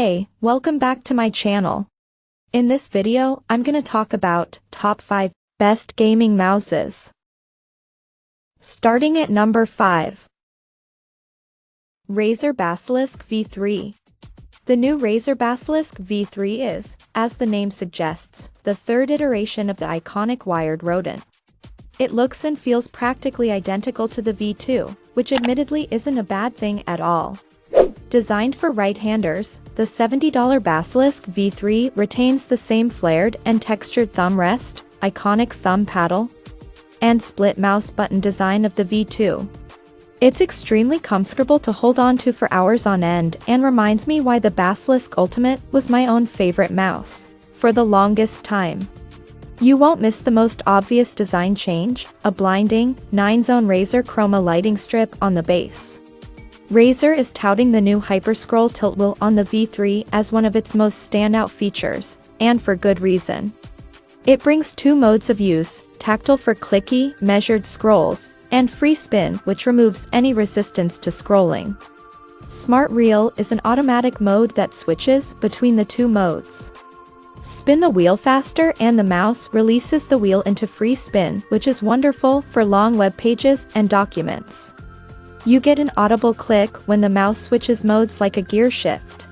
Hey, welcome back to my channel. In this video, I'm gonna talk about top 5 best gaming mouses. Starting at number 5. Razer Basilisk V3. The new Razer Basilisk V3 is, as the name suggests, the third iteration of the iconic wired rodent. It looks and feels practically identical to the V2, which admittedly isn't a bad thing at all. Designed for right-handers, the $70 Basilisk V3 retains the same flared and textured thumb rest, iconic thumb paddle, and split mouse button design of the V2. It's extremely comfortable to hold on to for hours on end and reminds me why the Basilisk Ultimate was my own favorite mouse for the longest time. You won't miss the most obvious design change, a blinding, 9-zone Razer chroma lighting strip on the base. Razer is touting the new Hyperscroll tilt wheel on the V3 as one of its most standout features, and for good reason. It brings two modes of use, tactile for clicky, measured scrolls, and free spin, which removes any resistance to scrolling. Smart Reel is an automatic mode that switches between the two modes. Spin the wheel faster and the mouse releases the wheel into free spin, which is wonderful for long web pages and documents. You get an audible click when the mouse switches modes like a gear shift.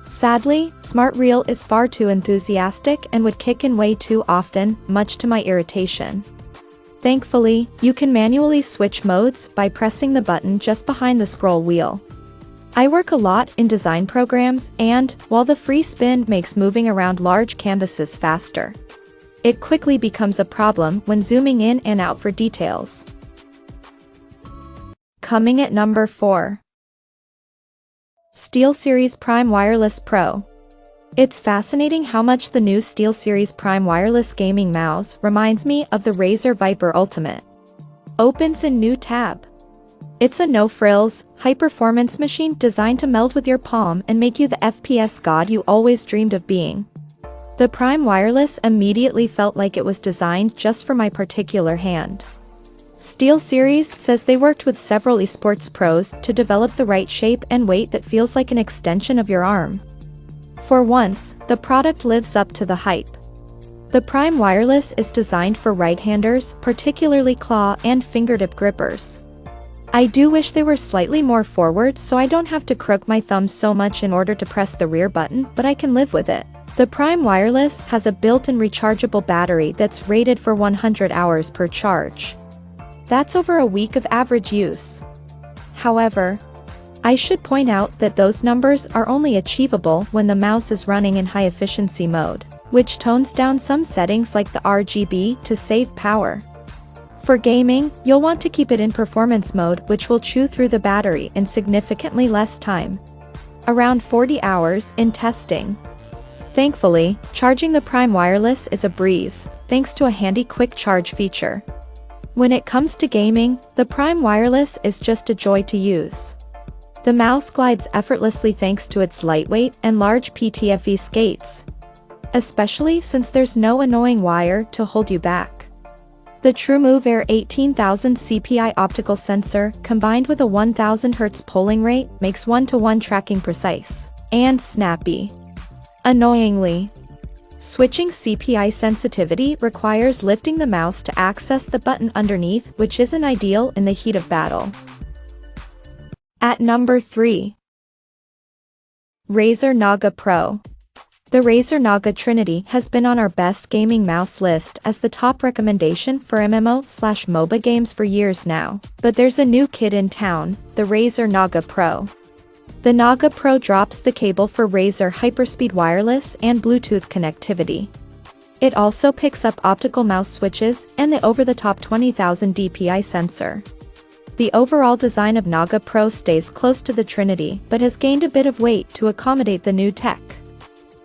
Sadly, Smart Reel is far too enthusiastic and would kick in way too often, much to my irritation. Thankfully, you can manually switch modes by pressing the button just behind the scroll wheel. I work a lot in design programs and, while the free spin makes moving around large canvases faster, it quickly becomes a problem when zooming in and out for details. Coming at number 4. SteelSeries Prime Wireless Pro. It's fascinating how much the new SteelSeries Prime Wireless Gaming Mouse reminds me of the Razer Viper Ultimate. Opens in new tab. It's a no-frills, high-performance machine designed to meld with your palm and make you the FPS god you always dreamed of being. The Prime Wireless immediately felt like it was designed just for my particular hand. SteelSeries says they worked with several esports pros to develop the right shape and weight that feels like an extension of your arm. For once, the product lives up to the hype. The Prime Wireless is designed for right-handers, particularly claw and fingertip grippers. I do wish they were slightly more forward so I don't have to crook my thumbs so much in order to press the rear button, but I can live with it. The Prime Wireless has a built-in rechargeable battery that's rated for 100 hours per charge. That's over a week of average use. However, I should point out that those numbers are only achievable when the mouse is running in high-efficiency mode, which tones down some settings like the RGB to save power. For gaming, you'll want to keep it in performance mode, which will chew through the battery in significantly less time. Around 40 hours in testing. Thankfully, charging the Prime Wireless is a breeze, thanks to a handy quick charge feature. When it comes to gaming, the Prime Wireless is just a joy to use. The mouse glides effortlessly thanks to its lightweight and large PTFE skates, especially since there's no annoying wire to hold you back. The TrueMove Air 18,000 CPI optical sensor combined with a 1000 Hz polling rate makes one-to-one tracking precise and snappy. Annoyingly, switching CPI sensitivity requires lifting the mouse to access the button underneath, which isn't ideal in the heat of battle. At number 3. Razer Naga Pro. The Razer Naga Trinity has been on our best gaming mouse list as the top recommendation for MMO/MOBA games for years now, but there's a new kid in town, the Razer Naga Pro. The Naga Pro drops the cable for Razer Hyperspeed wireless and Bluetooth connectivity. It also picks up optical mouse switches and the over-the-top 20,000 dpi sensor. The overall design of Naga Pro stays close to the Trinity but has gained a bit of weight to accommodate the new tech.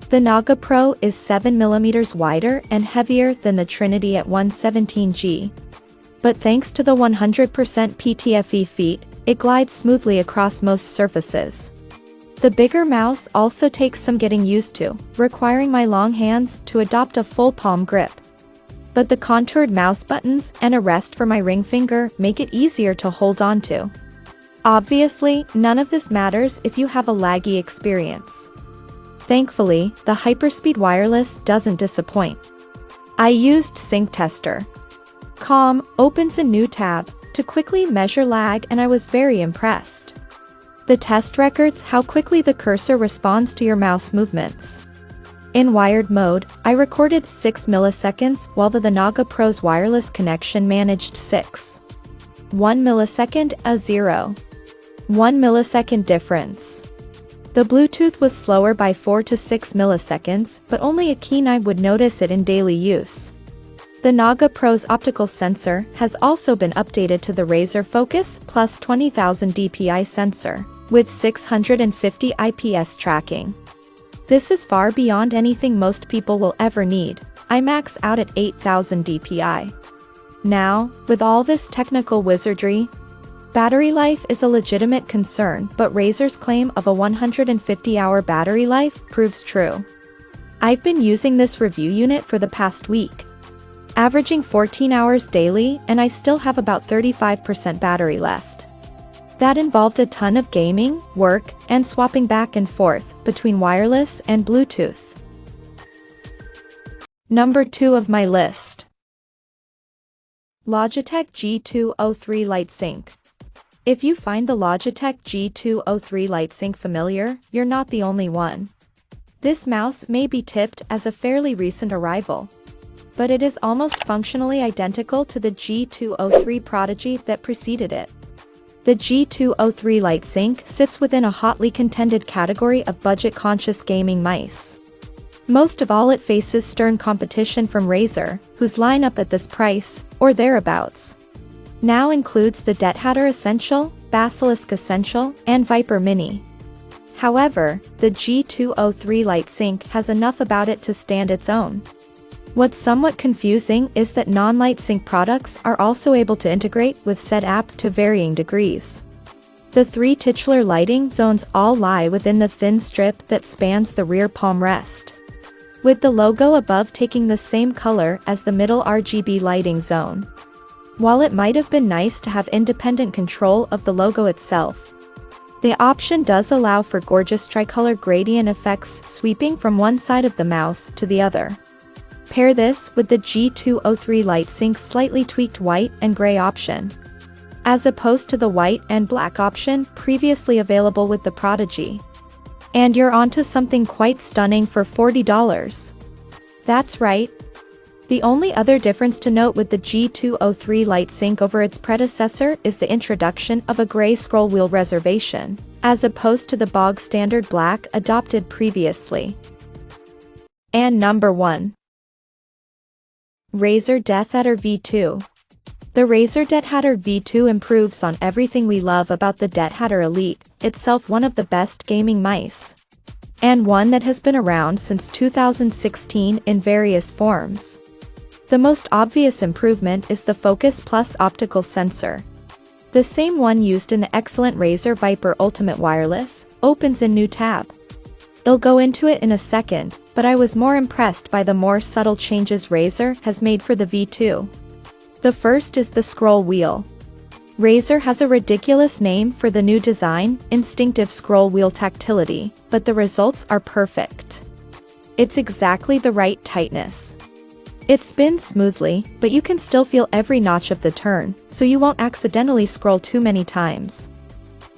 The Naga Pro is 7mm wider and heavier than the Trinity at 117G. But thanks to the 100% PTFE feet, it glides smoothly across most surfaces. The bigger mouse also takes some getting used to, requiring my long hands to adopt a full palm grip. But the contoured mouse buttons and a rest for my ring finger make it easier to hold on to. Obviously, none of this matters if you have a laggy experience. Thankfully, the Hyperspeed wireless doesn't disappoint. I used Sync Tester. Opens a new tab to quickly measure lag, and I was very impressed. The test records how quickly the cursor responds to your mouse movements. In wired mode, I recorded 6 milliseconds while the Naga Pro's wireless connection managed 6. 1 millisecond, a 0.1 millisecond difference. The Bluetooth was slower by 4 to 6 milliseconds, but only a keen eye would notice it in daily use. The Naga Pro's optical sensor has also been updated to the Razer Focus Plus 20,000 dpi sensor, with 650 IPS tracking. This is far beyond anything most people will ever need. I max out at 8,000 dpi. Now, with all this technical wizardry, battery life is a legitimate concern, but Razer's claim of a 150-hour battery life proves true. I've been using this review unit for the past week, averaging 14 hours daily, and I still have about 35% battery left. That involved a ton of gaming, work, and swapping back and forth between wireless and Bluetooth. Number 2 of my list. Logitech G203 Lightsync. If you find the Logitech G203 Lightsync familiar, you're not the only one. This mouse may be tipped as a fairly recent arrival, but it is almost functionally identical to the G203 prodigy that preceded it. The G203 Lightsync sits within a hotly contended category of budget-conscious gaming mice. Most of all, it faces stern competition from Razer, whose lineup at this price, or thereabouts, now includes the DeathAdder Essential, Basilisk Essential, and Viper Mini. However, the G203 Lightsync has enough about it to stand its own. What's somewhat confusing is that non-Lightsync products are also able to integrate with said app to varying degrees. The 3 titular lighting zones all lie within the thin strip that spans the rear palm rest, with the logo above taking the same color as the middle RGB lighting zone. While it might have been nice to have independent control of the logo itself, the option does allow for gorgeous tricolor gradient effects sweeping from one side of the mouse to the other. Pair this with the G203 Lightsync's slightly tweaked white and gray option, as opposed to the white and black option previously available with the Prodigy, and you're onto something quite stunning for $40. That's right. The only other difference to note with the G203 Lightsync over its predecessor is the introduction of a gray scroll wheel reservation, as opposed to the bog standard black adopted previously. And number 1. Razer DeathAdder V2. The Razer DeathAdder V2 improves on everything we love about the DeathAdder Elite, itself one of the best gaming mice, and one that has been around since 2016 in various forms. The most obvious improvement is the Focus Plus optical sensor. The same one used in the excellent Razer Viper Ultimate Wireless opens a new tab. I'll go into it in a second, but I was more impressed by the more subtle changes Razer has made for the V2. The first is the scroll wheel. Razer has a ridiculous name for the new design, instinctive scroll wheel tactility, but the results are perfect. It's exactly the right tightness. It spins smoothly, but you can still feel every notch of the turn, so you won't accidentally scroll too many times.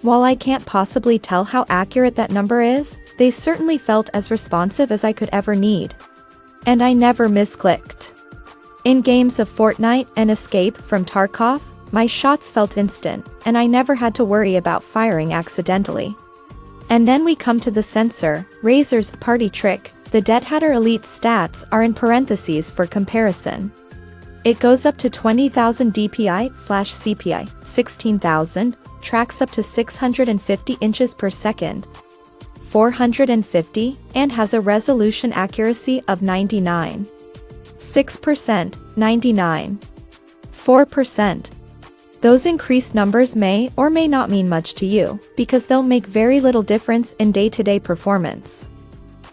While I can't possibly tell how accurate that number is, they certainly felt as responsive as I could ever need. And I never misclicked. In games of Fortnite and Escape from Tarkov, my shots felt instant, and I never had to worry about firing accidentally. And then we come to the sensor, Razer's party trick. The DeathAdder Elite stats are in parentheses for comparison. It goes up to 20,000 dpi/CPI, 16,000, tracks up to 650 inches per second, 450, and has a resolution accuracy of 99.6%, 99.4%. Those increased numbers may or may not mean much to you, because they'll make very little difference in day-to-day performance.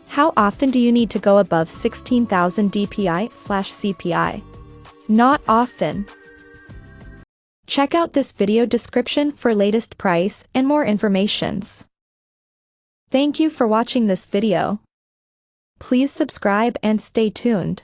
How often do you need to go above 16,000 dpi/CPI? Not often. Check out this video description for latest price and more informations. Thank you for watching this video. Please subscribe and stay tuned.